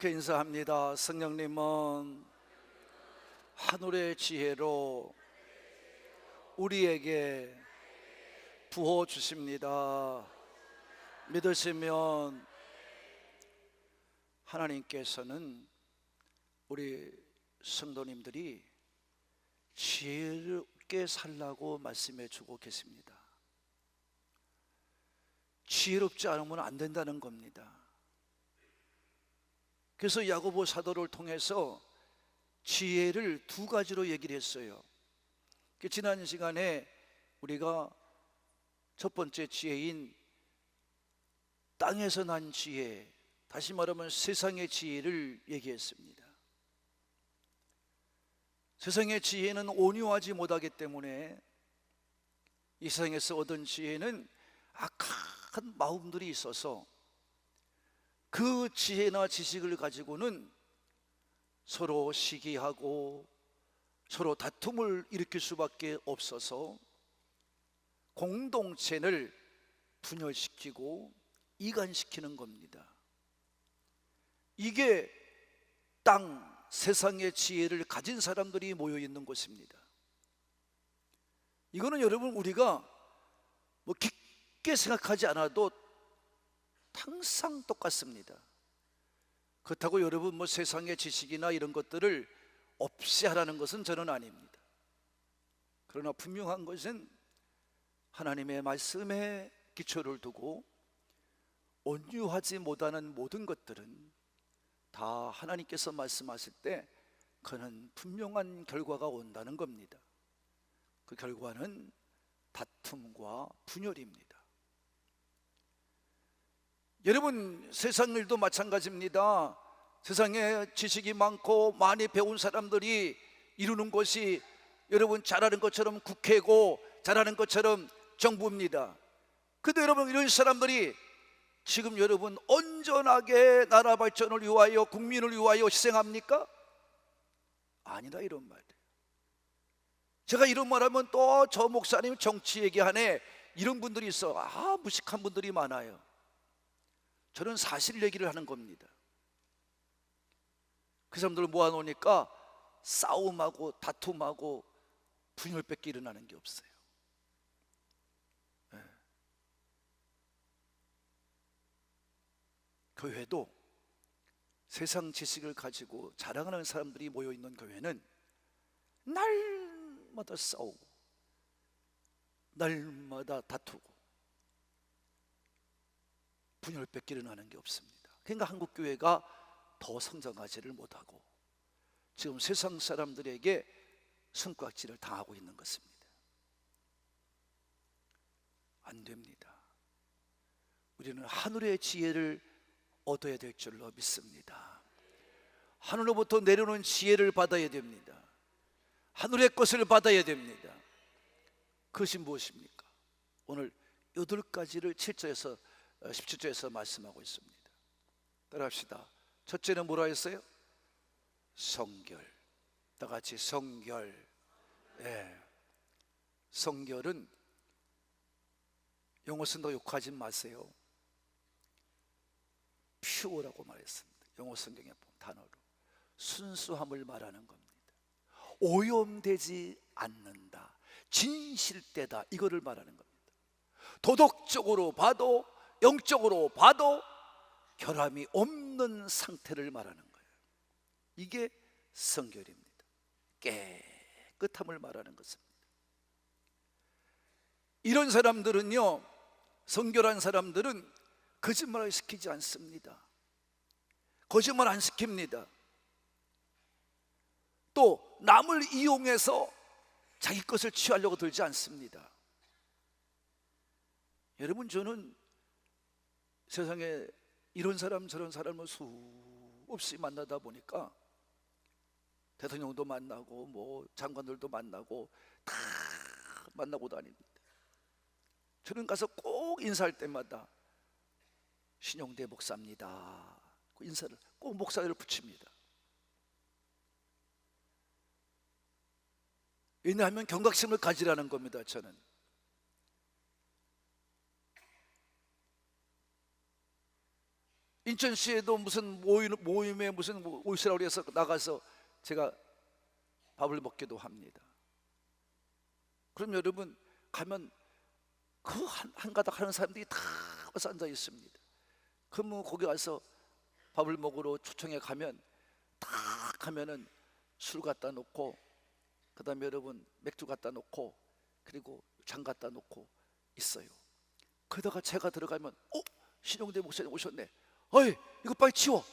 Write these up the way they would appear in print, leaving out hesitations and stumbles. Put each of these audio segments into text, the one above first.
이렇게 인사합니다. 성령님은 하늘의 지혜로 우리에게 부어 주십니다. 믿으시면 하나님께서는 우리 성도님들이 지혜롭게 살라고 말씀해 주고 계십니다. 지혜롭지 않으면 안 된다는 겁니다. 그래서 야고보 사도를 통해서 지혜를 두 가지로 얘기를 했어요. 지난 시간에 우리가 첫 번째 지혜인 땅에서 난 지혜, 다시 말하면 세상의 지혜를 얘기했습니다. 세상의 지혜는 온유하지 못하기 때문에 이 세상에서 얻은 지혜는 악한 마음들이 있어서 그 지혜나 지식을 가지고는 서로 시기하고 서로 다툼을 일으킬 수밖에 없어서 공동체를 분열시키고 이간시키는 겁니다. 이게 땅, 세상의 지혜를 가진 사람들이 모여 있는 곳입니다. 이거는 여러분 우리가 깊게 생각하지 않아도 항상 똑같습니다. 그렇다고 여러분 세상의 지식이나 이런 것들을 없이 하라는 것은 저는 아닙니다. 그러나 분명한 것은 하나님의 말씀에 기초를 두고 온유하지 못하는 모든 것들은 다 하나님께서 말씀하실 때 그는 분명한 결과가 온다는 겁니다. 그 결과는 다툼과 분열입니다. 여러분 세상 일도 마찬가지입니다. 세상에 지식이 많고 많이 배운 사람들이 이루는 것이 여러분 잘하는 것처럼 국회고 잘하는 것처럼 정부입니다. 근데 여러분 이런 사람들이 지금 여러분 온전하게 나라 발전을 위하여 국민을 위하여 희생합니까? 아니다 이런 말이에요. 제가 이런 말하면 또 저 목사님 정치 얘기하네 이런 분들이 있어. 무식한 분들이 많아요. 저는 사실 얘기를 하는 겁니다. 그 사람들을 모아놓으니까 싸움하고 다툼하고 분열밖에 일어나는 게 없어요. 네. 교회도 세상 지식을 가지고 자랑하는 사람들이 모여있는 교회는 날마다 싸우고 날마다 다투고 분열밖에 일어나는 게 없습니다. 그러니까 한국교회가 더 성장하지를 못하고 지금 세상 사람들에게 손가락질을 당하고 있는 것입니다. 안 됩니다. 우리는 하늘의 지혜를 얻어야 될 줄로 믿습니다. 하늘로부터 내려오는 지혜를 받아야 됩니다. 하늘의 것을 받아야 됩니다. 그것이 무엇입니까? 오늘 8가지를 7절에서 17절에서 말씀하고 있습니다. 따라합시다. 첫째는 뭐라 했어요? 성결. 다 같이 성결. 네. 성결은 영어 쓴다고 욕하지 마세요. 퓨어라고 말했습니다. 영어 성경에 보면 단어로 순수함을 말하는 겁니다. 오염되지 않는다, 진실되다, 이거를 말하는 겁니다. 도덕적으로 봐도 영적으로 봐도 결함이 없는 상태를 말하는 거예요. 이게 성결입니다. 깨끗함을 말하는 것입니다. 이런 사람들은요, 성결한 사람들은 거짓말을 시키지 않습니다. 거짓말 안 시킵니다. 또 남을 이용해서 자기 것을 취하려고 들지 않습니다. 여러분 저는 세상에 이런 사람 저런 사람을 수없이 만나다 보니까 대통령도 만나고 장관들도 만나고 다 만나고 다닙니다. 저는 가서 꼭 인사할 때마다 신용대 목사입니다. 그 인사를 꼭 목사를 붙입니다. 왜냐하면 경각심을 가지라는 겁니다. 저는 인천시에도 무슨 모임에 무슨 오시라고 해서 나가서 제가 밥을 먹기도 합니다. 그럼 여러분 가면 그 한 가닥 하는 사람들이 다 와서 앉아 있습니다. 그러면 거기 와서 밥을 먹으러 초청해 가면 딱 하면은 술 갖다 놓고, 그 다음에 여러분 맥주 갖다 놓고, 그리고 장 갖다 놓고 있어요. 그러다가 제가 들어가면 신용대 목사님 오셨네. 어이, 이거 빨리 치워.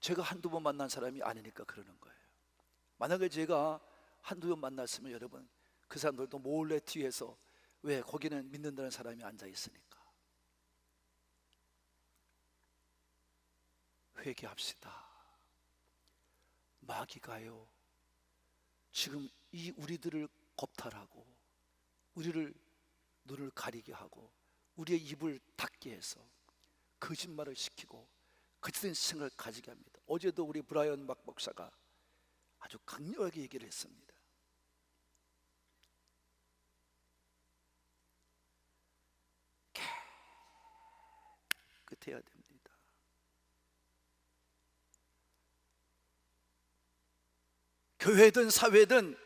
제가 한두 번 만난 사람이 아니니까 그러는 거예요. 만약에 제가 한두 번 만났으면 여러분 그 사람들도 몰래 뒤에서, 왜? 거기는 믿는다는 사람이 앉아 있으니까. 회개합시다. 마귀가요 지금 이 우리들을 겁탈하고 우리를 눈을 가리게 하고 우리의 입을 닫게 해서 거짓말을 시키고 거짓된 생각을 가지게 합니다. 어제도 우리 브라이언 막 목사가 아주 강력하게 얘기를 했습니다. 깨끗해야 됩니다. 교회든 사회든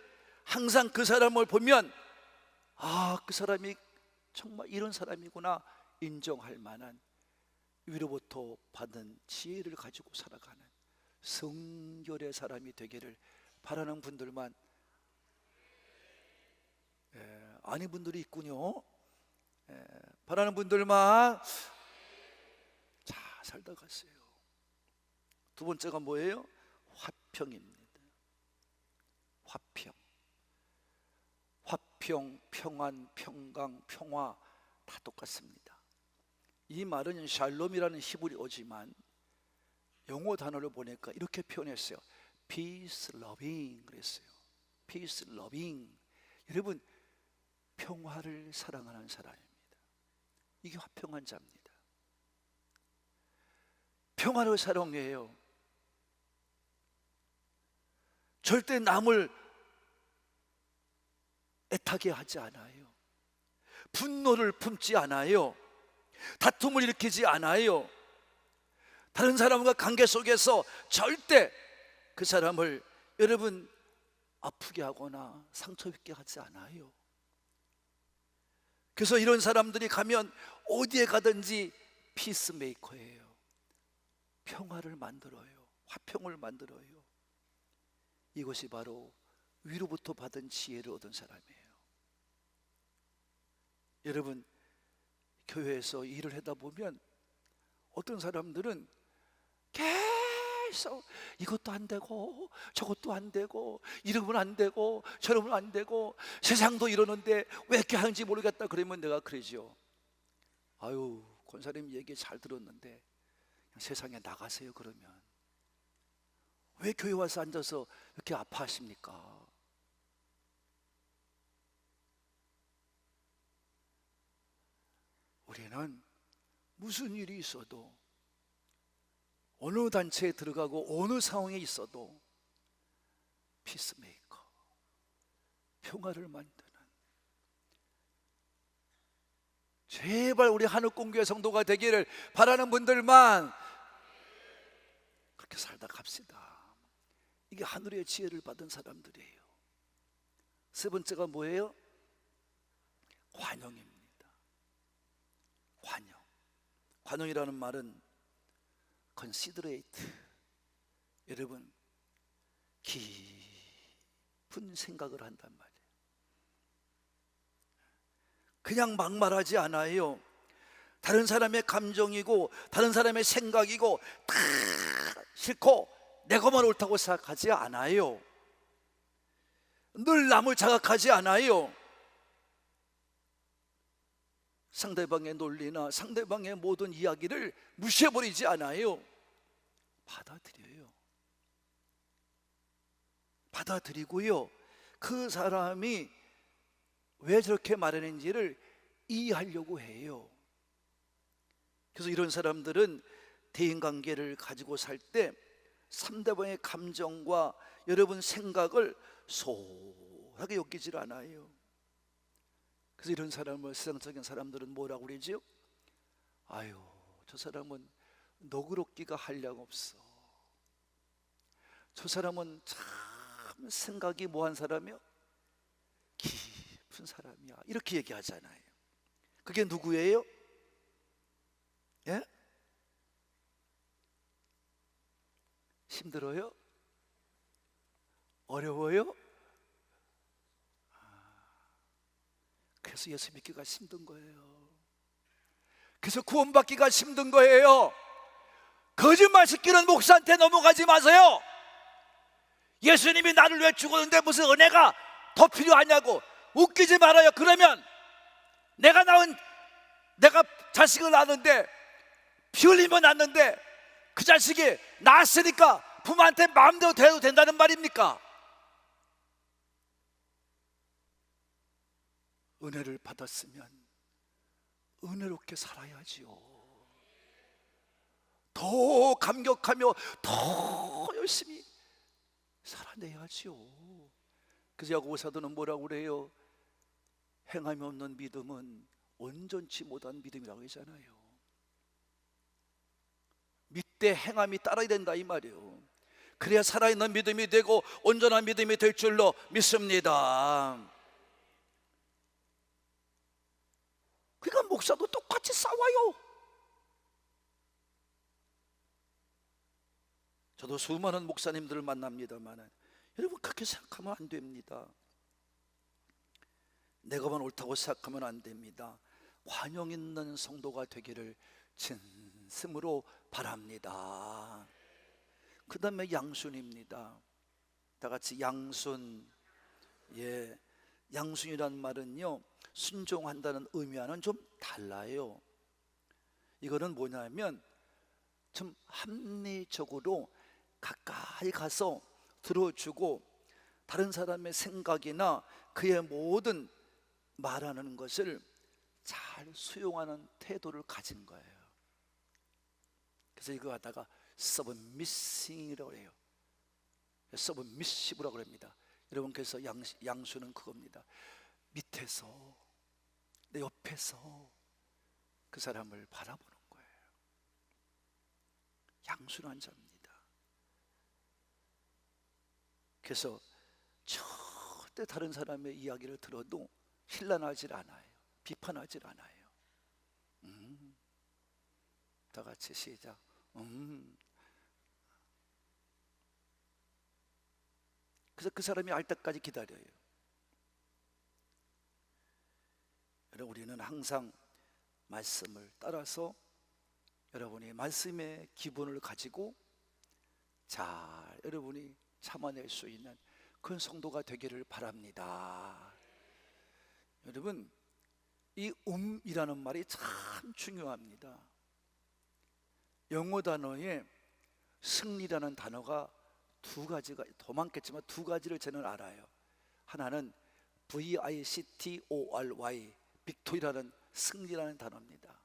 항상 그 사람을 보면 그 사람이 정말 이런 사람이구나 인정할 만한, 위로부터 받은 지혜를 가지고 살아가는 성결의 사람이 되기를 바라는 분들만, 아닌 분들이 있군요. 바라는 분들만 잘 살다 갔어요. 두 번째가 뭐예요? 화평입니다. 화평, 평안, 평강, 평화 다 똑같습니다. 이 말은 샬롬이라는 히브리어지만 영어 단어를 보니까 이렇게 표현했어요. Peace loving 그랬어요. Peace loving. 여러분 평화를 사랑하는 사람입니다. 이게 화평한 자입니다. 평화를 사랑해요. 절대 남을 애타게 하지 않아요. 분노를 품지 않아요. 다툼을 일으키지 않아요. 다른 사람과 관계 속에서 절대 그 사람을 여러분 아프게 하거나 상처 입게 하지 않아요. 그래서 이런 사람들이 가면 어디에 가든지 피스메이커예요. 평화를 만들어요. 화평을 만들어요. 이것이 바로 위로부터 받은 지혜를 얻은 사람이에요. 여러분 교회에서 일을 하다 보면 어떤 사람들은 계속 이것도 안 되고 저것도 안 되고 이러면 안 되고 저러면 안 되고 세상도 이러는데 왜 이렇게 하는지 모르겠다 그러면 내가 그러죠. 아유 권사님 얘기 잘 들었는데 그냥 세상에 나가세요. 그러면 왜 교회 와서 앉아서 이렇게 아파하십니까? 우리는 무슨 일이 있어도 어느 단체에 들어가고 어느 상황에 있어도 피스메이커, 평화를 만드는, 제발 우리 한옥공교회 성도가 되기를 바라는 분들만 그렇게 살다 갑시다. 이게 하늘의 지혜를 받은 사람들이에요. 세 번째가 뭐예요? 관용입니다. 관용이라는 말은 considerate, 여러분 깊은 생각을 한단 말이에요. 그냥 막말하지 않아요. 다른 사람의 감정이고 다른 사람의 생각이고 다 싫고 내가만 옳다고 생각하지 않아요. 늘 남을 자각하지 않아요. 상대방의 논리나 상대방의 모든 이야기를 무시해버리지 않아요. 받아들여요. 받아들이고요, 그 사람이 왜 저렇게 말하는지를 이해하려고 해요. 그래서 이런 사람들은 대인관계를 가지고 살 때 상대방의 감정과 여러분 생각을 소홀하게 여기질 않아요. 그래서 이런 사람을 세상적인 사람들은 뭐라고 그러지요? 아유, 저 사람은 너그럽기가 한량없어. 저 사람은 참 생각이 뭐한 사람이요? 깊은 사람이야. 이렇게 얘기하잖아요. 그게 누구예요? 예? 힘들어요? 어려워요? 그래서 예수 믿기가 힘든 거예요. 그래서 구원받기가 힘든 거예요. 거짓말 시키는 목사한테 넘어가지 마세요. 예수님이 나를 왜 죽었는데 무슨 은혜가 더 필요하냐고 웃기지 말아요. 그러면 내가 자식을 낳았는데, 피 흘리며 낳았는데 그 자식이 낳았으니까 부모한테 마음대로 대해도 된다는 말입니까? 은혜를 받았으면 은혜롭게 살아야지요. 더 감격하며 더 열심히 살아내야지요. 그래서 야고보 사도는 뭐라고 그래요? 행함이 없는 믿음은 온전치 못한 믿음이라고 하잖아요. 믿되 행함이 따라야 된다 이 말이에요. 그래야 살아있는 믿음이 되고 온전한 믿음이 될 줄로 믿습니다. 그러니까 목사도 똑같이 싸워요. 저도 수많은 목사님들을 만납니다만 여러분 그렇게 생각하면 안 됩니다. 내가만 옳다고 생각하면 안 됩니다. 관용 있는 성도가 되기를 진심으로 바랍니다. 그 다음에 양순입니다. 다 같이 양순. 예, 양순이란 말은요, 순종한다는 의미와는 좀 달라요. 이거는 뭐냐면 좀 합리적으로 가까이 가서 들어주고 다른 사람의 생각이나 그의 모든 말하는 것을 잘 수용하는 태도를 가진 거예요. 그래서 이거 갖다가 submissing이라고 해요. submissive라고 합니다. 여러분, 그래서 양수는 그겁니다. 밑에서, 내 옆에서 그 사람을 바라보는 거예요. 양순한 자입니다. 그래서 절대 다른 사람의 이야기를 들어도 힐난하질 않아요. 비판하질 않아요. 다 같이 시작. 그래서 그 사람이 알 때까지 기다려요. 여러분, 우리는 항상 말씀을 따라서 여러분이 말씀의 기본을 가지고 잘 여러분이 참아낼 수 있는 그런 성도가 되기를 바랍니다. 여러분, 이 이라는 말이 참 중요합니다. 영어 단어에 승리라는 단어가 두 가지가, 더 많겠지만 두 가지를 저는 알아요. 하나는 victory, 빅토리라는 승리라는 단어입니다.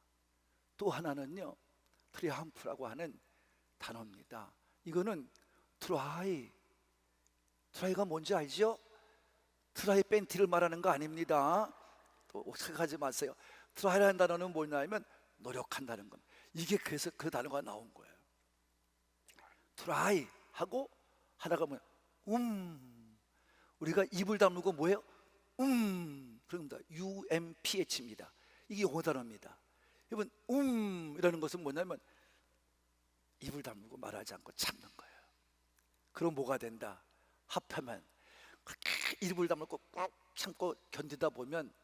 또 하나는요, 트리함프라고 하는 단어입니다. 이거는 트라이가 뭔지 알죠? 트라이 팬티를 말하는 거 아닙니다. 또 생각하지 마세요. 트라이라는 단어는 뭐냐면 노력한다는 겁니다. 이게 그래서 그 단어가 나온 거예요. 트라이 하고 하다가 뭐야? 우리가 입을 다물고 뭐예요? 그럽니다. UMPH입니다. 이게 영어 단어입니다. 여러분, 이라는 것은 뭐냐면 입을 다물고 말하지 않고 참는 거예요. 그럼 뭐가 된다? 합하면 그렇게 입을 다물고 꼭 참고 견디다 보면,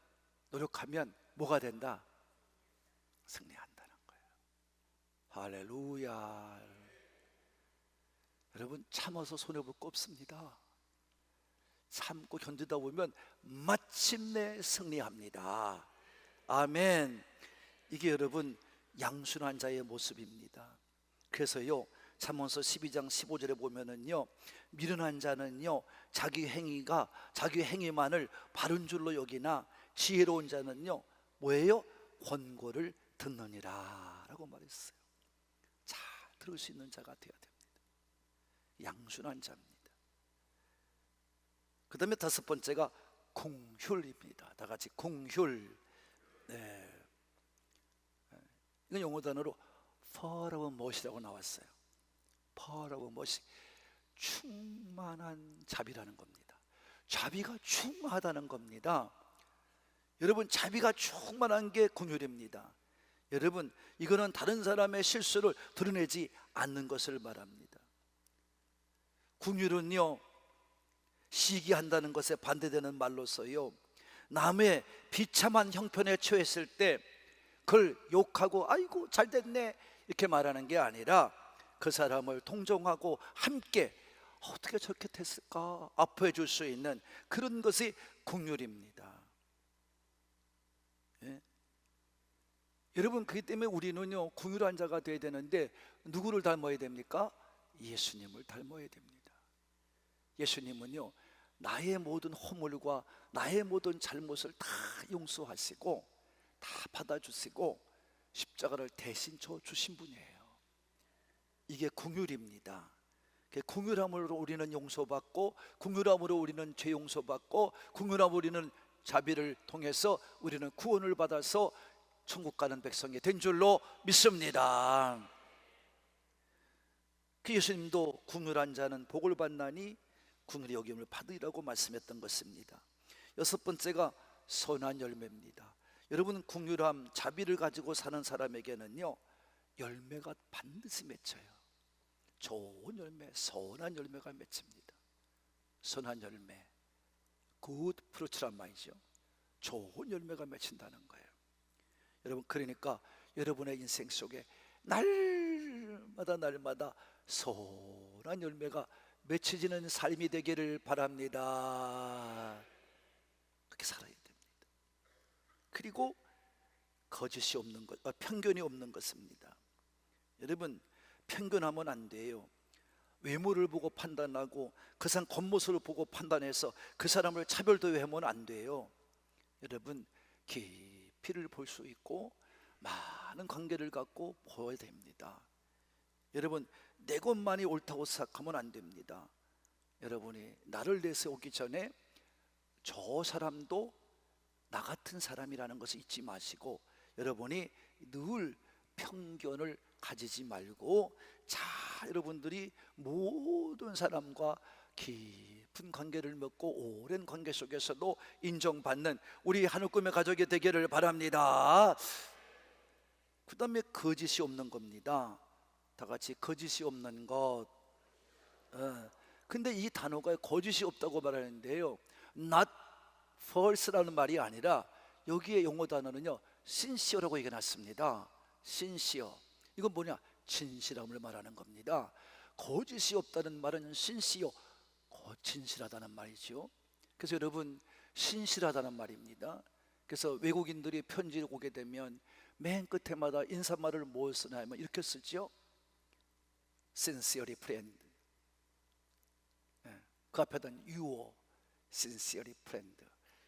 노력하면 뭐가 된다? 승리한다는 거예요. 할렐루야. 여러분, 참아서 손해볼 거 없습니다. 참고 견디다 보면 마침내 승리합니다. 아멘. 이게 여러분 양순한 자의 모습입니다. 그래서요, 잠언서 12장 15절에 보면은요, 미련한 자는요 자기 행위만을 바른 줄로 여기나 지혜로운 자는요 뭐예요? 권고를 듣느니라 라고 말했어요. 잘 들을 수 있는 자가 되어야 됩니다. 양순한 자입니다. 그 다음에 다섯 번째가 궁휼입니다. 다 같이 궁휼. 네. 이건 영어 단어로 pearl하고 멋이라고 나왔어요. pearl하고 멋이 충만한 자비라는 겁니다. 자비가 충만하다는 겁니다. 여러분, 자비가 충만한 게 궁휼입니다. 여러분, 이거는 다른 사람의 실수를 드러내지 않는 것을 말합니다. 궁휼은요, 시기한다는 것에 반대되는 말로서요, 남의 비참한 형편에 처했을 때 그걸 욕하고 아이고 잘됐네 이렇게 말하는 게 아니라 그 사람을 동정하고 함께 어떻게 저렇게 됐을까 아파해 줄 수 있는 그런 것이 궁휼입니다. 예? 여러분, 그렇기 때문에 우리는요, 궁휼한 자가 되어야 되는데 누구를 닮아야 됩니까? 예수님을 닮아야 됩니다. 예수님은요, 나의 모든 허물과 나의 모든 잘못을 다 용서하시고 다 받아주시고 십자가를 대신 져 주신 분이에요. 이게 궁휼입니다. 궁휼함으로 우리는 용서받고, 궁휼함으로 우리는 죄 용서받고, 궁휼함으로 우리는 자비를 통해서 우리는 구원을 받아서 천국 가는 백성이 된 줄로 믿습니다. 그 예수님도 궁휼한 자는 복을 받나니 궁휼히 여김을 받으리라고 말씀했던 것입니다. 여섯 번째가 선한 열매입니다. 여러분, 궁휼함, 자비를 가지고 사는 사람에게는요, 열매가 반드시 맺혀요. 좋은 열매, 선한 열매가 맺힙니다. 선한 열매, good fruit란 말이죠. 좋은 열매가 맺힌다는 거예요. 여러분, 그러니까 여러분의 인생 속에 날마다 선한 열매가 맺혀지는 삶이 되기를 바랍니다. 그렇게 살아야 됩니다. 그리고 거짓이 없는 것, 편견이 없는 것입니다. 여러분, 편견하면 안 돼요. 외모를 보고 판단하고 그 사람 겉모습을 보고 판단해서 그 사람을 차별대우하면 안 돼요. 여러분, 깊이를 볼 수 있고 많은 관계를 갖고 보아야 됩니다. 여러분, 내 것만이 옳다고 생각하면 안 됩니다. 여러분이 나를 내세우기 전에 저 사람도 나 같은 사람이라는 것을 잊지 마시고, 여러분이 늘 편견을 가지지 말고 여러분들이 모든 사람과 깊은 관계를 맺고 오랜 관계 속에서도 인정받는 우리 하늘꿈의 가족이 되기를 바랍니다. 그 다음에 거짓이 없는 겁니다. 다 같이 거짓이 없는 것. 근데 이 단어가 거짓이 없다고 말하는데요, not false라는 말이 아니라 여기에 용어 단어는요, sincere라고 얘기해놨습니다. sincere, 이건 뭐냐? 진실함을 말하는 겁니다. 거짓이 없다는 말은 sincere, 진실하다는 말이죠. 그래서 여러분, 신실하다는 말입니다. 그래서 외국인들이 편지를 오게 되면 맨 끝에마다 인사말을 뭘 쓰나 하면 이렇게 쓰죠. sincerely friend. 그 앞에다는 your sincerely friend.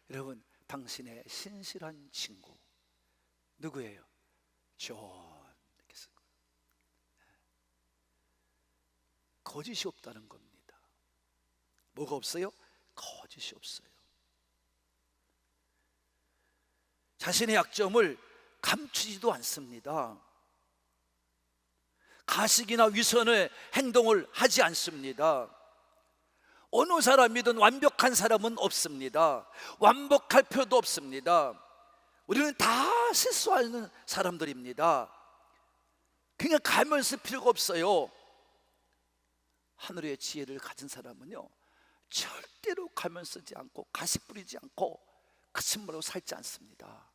여러분, 당신의 신실한 친구 누구예요? 존. 이렇게 쓴 거예요. 거짓이 없다는 겁니다. 뭐가 없어요? 거짓이 없어요. 자신의 약점을 감추지도 않습니다. 가식이나 위선의 행동을 하지 않습니다. 어느 사람이든 완벽한 사람은 없습니다. 완벽할 필요도 없습니다. 우리는 다 실수하는 사람들입니다. 그냥 가면 쓸 필요가 없어요. 하늘의 지혜를 가진 사람은요, 절대로 가면 쓰지 않고 가식 부리지 않고 거짓말로 살지 않습니다.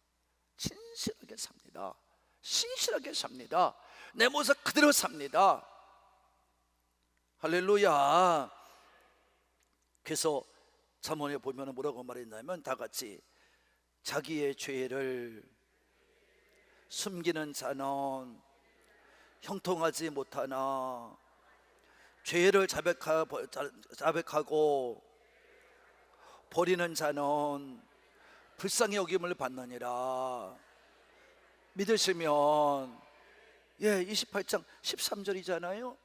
진실하게 삽니다. 신실하게 삽니다. 내 모습 그대로 삽니다. 할렐루야. 그래서 잠언에 보면 뭐라고 말했냐면, 다 같이 자기의 죄를 숨기는 자는 형통하지 못하나 죄를 자백하고 버리는 자는 불쌍히 여김을 받느니라. 믿으시면 28장 13절이잖아요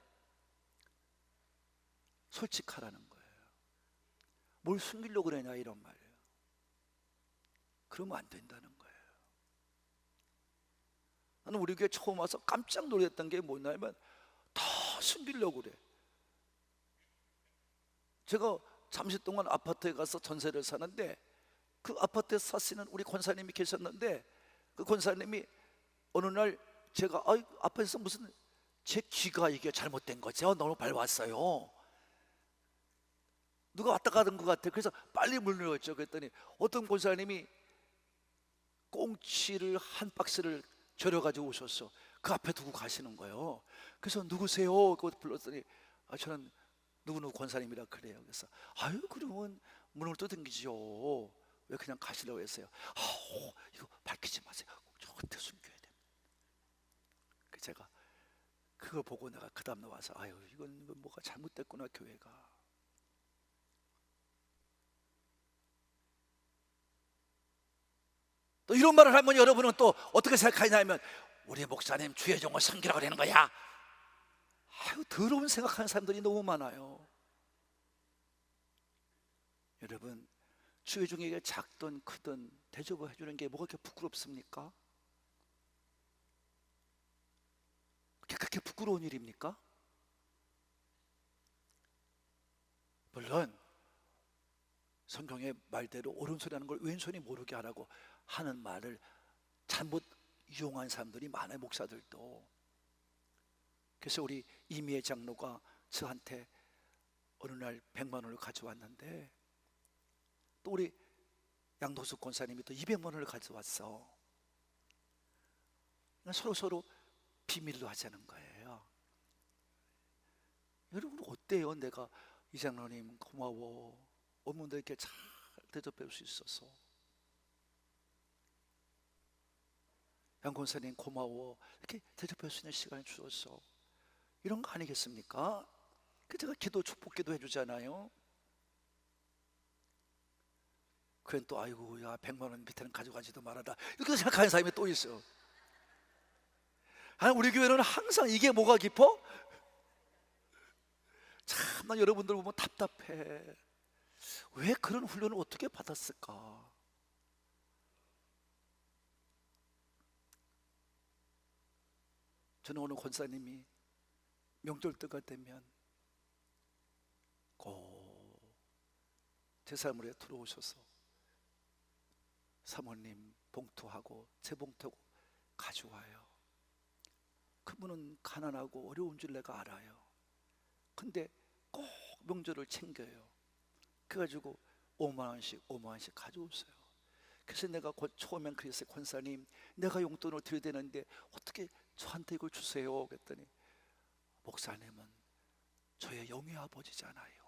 솔직하라는 거예요. 뭘 숨기려고 그러냐 이런 말이에요. 그러면 안 된다는 거예요. 나는 우리 교회 처음 와서 깜짝 놀랐던 게 뭐냐면 다 숨기려고 그래. 제가 잠시 동안 아파트에 가서 전세를 사는데 그 아파트에 사시는 우리 권사님이 계셨는데 그 권사님이 어느 날 제가 앞에서 무슨 제 귀가 이게 잘못된 거죠. 너무 밟았어요. 누가 왔다 가는 것 같아. 그래서 빨리 문을 열었죠. 그랬더니 어떤 권사님이 꽁치를 한 박스를 절여가지고 오셨어. 그 앞에 두고 가시는 거예요. 그래서 누구세요? 그거 불렀더니 저는 누구누구 권사님이라 그래요. 그래서 그러면 문을 두들기지요. 왜 그냥 가시려고 했어요? 이거 밝히지 마세요. 저 끝에 숨겨야 돼. 제가 그걸 보고 내가 그 다음 날 와서 이건 뭐가 잘못됐구나 교회가. 또 이런 말을 하면 여러분은 또 어떻게 생각하냐면 우리 목사님 주의 종을 섬기라고 그러는 거야. 더러운 생각하는 사람들이 너무 많아요. 여러분, 주의 종에게 작든 크든 대접을 해주는 게 뭐가 그렇게 부끄럽습니까? 그렇게 부끄러운 일입니까? 물론 성경의 말대로 오른손이 하는 걸 왼손이 모르게 하라고 하는 말을 잘못 이용한 사람들이 많아요. 목사들도. 그래서 우리 이미애 장로가 저한테 어느 날 100만 원을 가져왔는데 또 우리 양도수 권사님이 또 200만 원을 가져왔어. 서로 비밀로 하자는 거예요. 여러분 어때요? 내가 이 장로님 고마워. 어머니들께 잘 대접할 수 있어서. 양 권사님 고마워. 이렇게 대접할 수 있는 시간을 주었어. 이런 거 아니겠습니까? 제가 축복기도 해주잖아요. 그건 또 야 100만 원 밑에는 가져가지도 말아라 이렇게 생각하는 사람이 또 있어. 우리 교회는 항상 이게 뭐가 깊어? 참 난 여러분들 보면 답답해. 왜 그런 훈련을 어떻게 받았을까? 저는 오늘 권사님이 명절 때가 되면 꼭 제 사무실에 들어오셔서 사모님 봉투하고 제 봉투하고 가져와요. 그분은 가난하고 어려운 줄 내가 알아요. 근데 꼭 명절을 챙겨요. 그래가지고 5만 원씩 가져오세요. 그래서 내가 처음엔 그랬어요. 권사님 내가 용돈을 드려야 되는데 어떻게 저한테 이걸 주세요? 그랬더니 목사님은 저의 영의 아버지잖아요.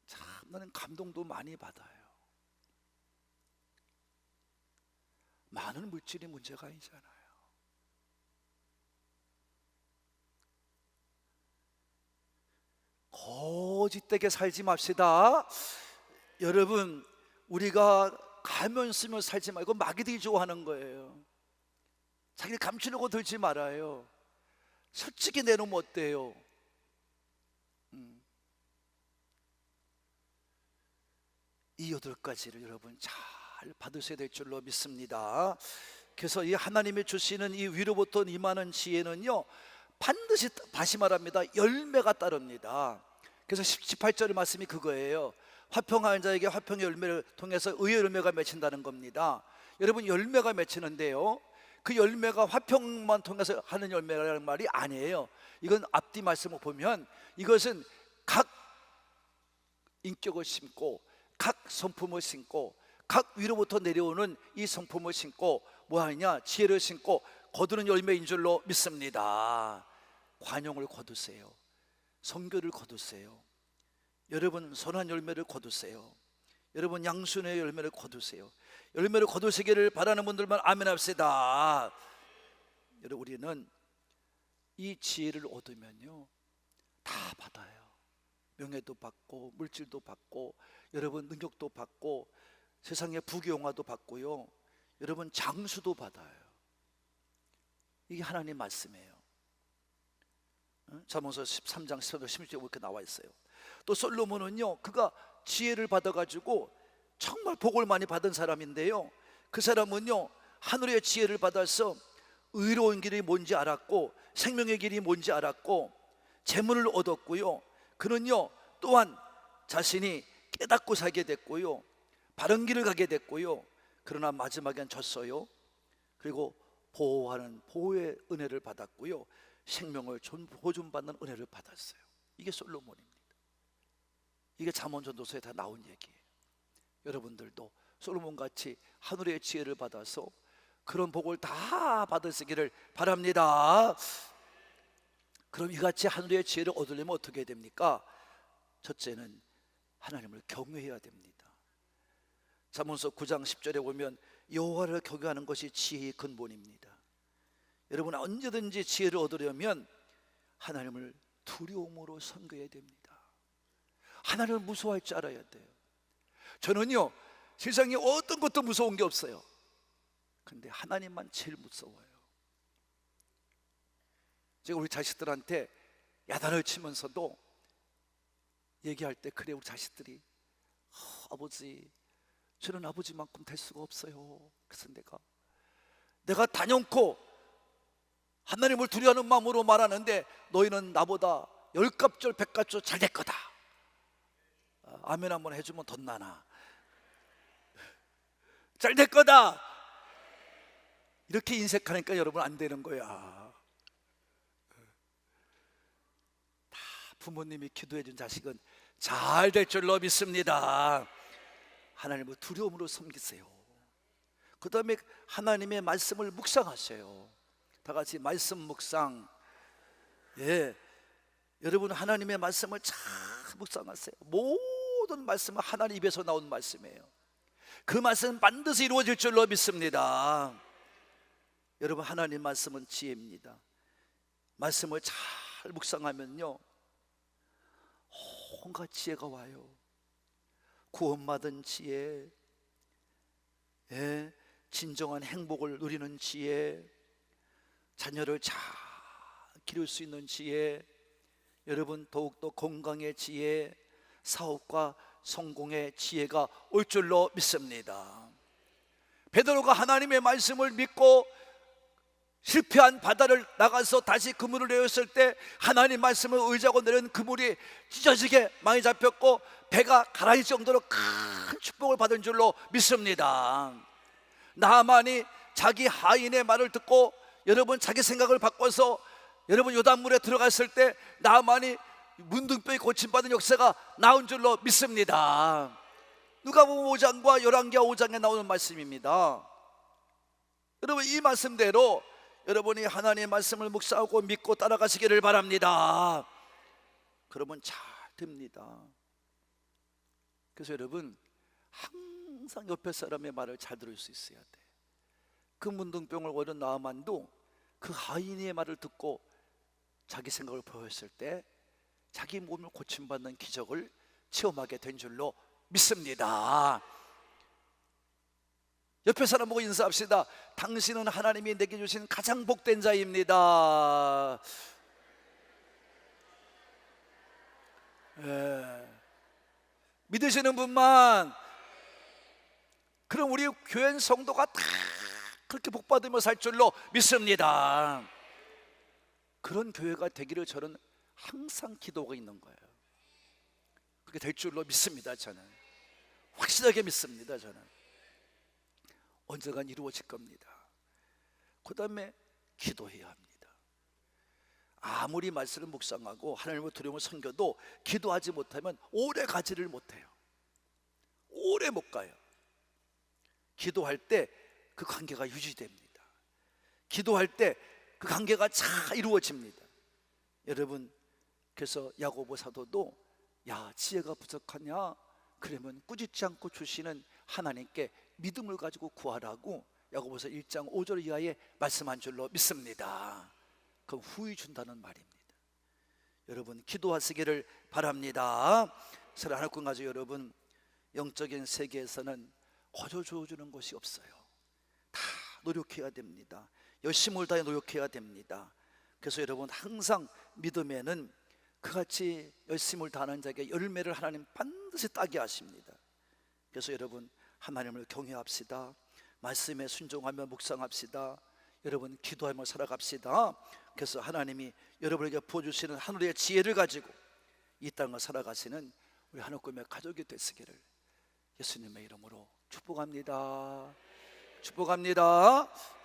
참 나는 감동도 많이 받아요. 많은 물질이 문제가 아니잖아요. 거짓되게 살지 맙시다. 여러분 우리가 가면 쓰며 살지 말고 마귀들이 좋아하는 거예요. 자기를 감추려고 들지 말아요. 솔직히 내놓으면 어때요? 이 8가지를 여러분 잘 받으셔야 될 줄로 믿습니다. 그래서 이 하나님이 주시는 이 위로부터 임하는 지혜는요 반드시 다시 말합니다 열매가 따릅니다. 그래서 18절의 말씀이 그거예요. 화평하는 자에게 화평의 열매를 통해서 의의 열매가 맺힌다는 겁니다. 여러분 열매가 맺히는데요 그 열매가 화평만 통해서 하는 열매라는 말이 아니에요. 이건 앞뒤 말씀을 보면 이것은 각 인격을 심고 각 성품을 심고 각 위로부터 내려오는 이 성품을 심고 뭐하느냐 지혜를 심고 거두는 열매인 줄로 믿습니다. 관용을 거두세요. 성교를 거두세요. 여러분 선한 열매를 거두세요. 여러분 양순의 열매를 거두세요. 열매를 거두시기를 바라는 분들만 아멘 합시다. 여러분 우리는 이 지혜를 얻으면요 다 받아요. 명예도 받고 물질도 받고 여러분 능력도 받고 세상의 부귀영화도 받고요 여러분 장수도 받아요. 이게 하나님 말씀이에요. 잠언서 13장 15절 16절 이렇게 나와 있어요. 또 솔로몬은요, 그가 지혜를 받아가지고 정말 복을 많이 받은 사람인데요, 그 사람은요 하늘의 지혜를 받아서 의로운 길이 뭔지 알았고 생명의 길이 뭔지 알았고 재물을 얻었고요, 그는요 또한 자신이 깨닫고 살게 됐고요, 바른 길을 가게 됐고요. 그러나 마지막엔 졌어요. 그리고 보호하는 보호의 은혜를 받았고요, 생명을 보존받는 은혜를 받았어요. 이게 솔로몬입니다. 이게 잠언전도서에 다 나온 얘기예요. 여러분들도 솔로몬같이 하늘의 지혜를 받아서 그런 복을 다 받으시기를 바랍니다. 그럼 이같이 하늘의 지혜를 얻으려면 어떻게 됩니까? 첫째는 하나님을 경외해야 됩니다. 잠언서 9장 10절에 보면 여호와를 경외하는 것이 지혜의 근본입니다. 여러분, 언제든지 지혜를 얻으려면 하나님을 두려움으로 섬겨야 됩니다. 하나님을 무서워할 줄 알아야 돼요. 저는요 세상에 어떤 것도 무서운 게 없어요. 근데 하나님만 제일 무서워요. 제가 우리 자식들한테 야단을 치면서도 얘기할 때, 그래 우리 자식들이 아버지, 저는 아버지만큼 될 수가 없어요. 그래서 내가 단연코 하나님을 두려워하는 마음으로 말하는데 너희는 나보다 10갑절 100갑절 잘 될 거다. 아멘 한번 해주면 덧나나. 잘 될 거다. 이렇게 인색하니까 여러분 안 되는 거야. 다 부모님이 기도해 준 자식은 잘 될 줄로 믿습니다. 하나님을 두려움으로 섬기세요. 그 다음에 하나님의 말씀을 묵상하세요. 다 같이 말씀 묵상. 예, 여러분 하나님의 말씀을 잘 묵상하세요. 모든 말씀은 하나님 입에서 나온 말씀이에요. 그 말씀은 반드시 이루어질 줄로 믿습니다. 여러분, 하나님 말씀은 지혜입니다. 말씀을 잘 묵상하면요 온갖 지혜가 와요. 구원받은 지혜, 예, 진정한 행복을 누리는 지혜, 자녀를 잘 기를 수 있는 지혜, 여러분 더욱더 건강의 지혜, 사업과 성공의 지혜가 올 줄로 믿습니다. 베드로가 하나님의 말씀을 믿고 실패한 바다를 나가서 다시 그물을 내었을 때 하나님 말씀을 의지하고 내린 그물이 찢어지게 많이 잡혔고 배가 가라앉을 정도로 큰 축복을 받은 줄로 믿습니다. 나하만이 자기 하인의 말을 듣고 여러분 자기 생각을 바꿔서 여러분 요단물에 들어갔을 때 나하만이 문둥병이 고침받은 역사가 나온 줄로 믿습니다. 누가복음 5장과 열왕기하 5장에 나오는 말씀입니다. 여러분, 이 말씀대로 여러분이 하나님의 말씀을 묵상하고 믿고 따라가시기를 바랍니다. 그러면 잘 됩니다. 그래서 여러분 항상 옆에 사람의 말을 잘 들을 수 있어야 돼. 그 문둥병을 얻은 나아만도 그 하인의 말을 듣고 자기 생각을 보였을 때 자기 몸을 고침받는 기적을 체험하게 된 줄로 믿습니다. 옆에 사람 보고 인사합시다. 당신은 하나님이 내게 주신 가장 복된 자입니다. 믿으시는 분만. 그럼 우리 교회 성도가 다 그렇게 복받으며 살 줄로 믿습니다. 그런 교회가 되기를 저는 항상 기도가 있는 거예요. 그렇게 될 줄로 믿습니다. 저는 확실하게 믿습니다. 저는 언젠간 이루어질 겁니다. 그 다음에 기도해야 합니다. 아무리 말씀을 묵상하고 하나님을 두려움을 섬겨도 기도하지 못하면 오래 가지를 못해요. 오래 못 가요. 기도할 때 그 관계가 유지됩니다. 기도할 때 그 관계가 잘 이루어집니다. 여러분, 그래서 야고보 사도도 야 지혜가 부족하냐? 그러면 꾸짖지 않고 주시는 하나님께 믿음을 가지고 구하라고 야고보서 1장 5절 이하에 말씀한 줄로 믿습니다. 그럼 후히 준다는 말입니다. 여러분 기도하시기를 바랍니다. 사랑하는 하나님 가족 여러분, 영적인 세계에서는 거저 주어주는 것이 없어요. 다 노력해야 됩니다. 열심을 다해 노력해야 됩니다. 그래서 여러분 항상 믿음에는 그같이 열심을 다하는 자에게 열매를 하나님 반드시 따게 하십니다. 그래서 여러분, 하나님을 경외합시다. 말씀에 순종하며 묵상합시다. 여러분, 기도하며 살아갑시다. 그래서 하나님이 여러분에게 부어주시는 하늘의 지혜를 가지고 이 땅을 살아가시는 우리 하늘꿈의 가족이 되시기를 예수님의 이름으로 축복합니다. 축복합니다.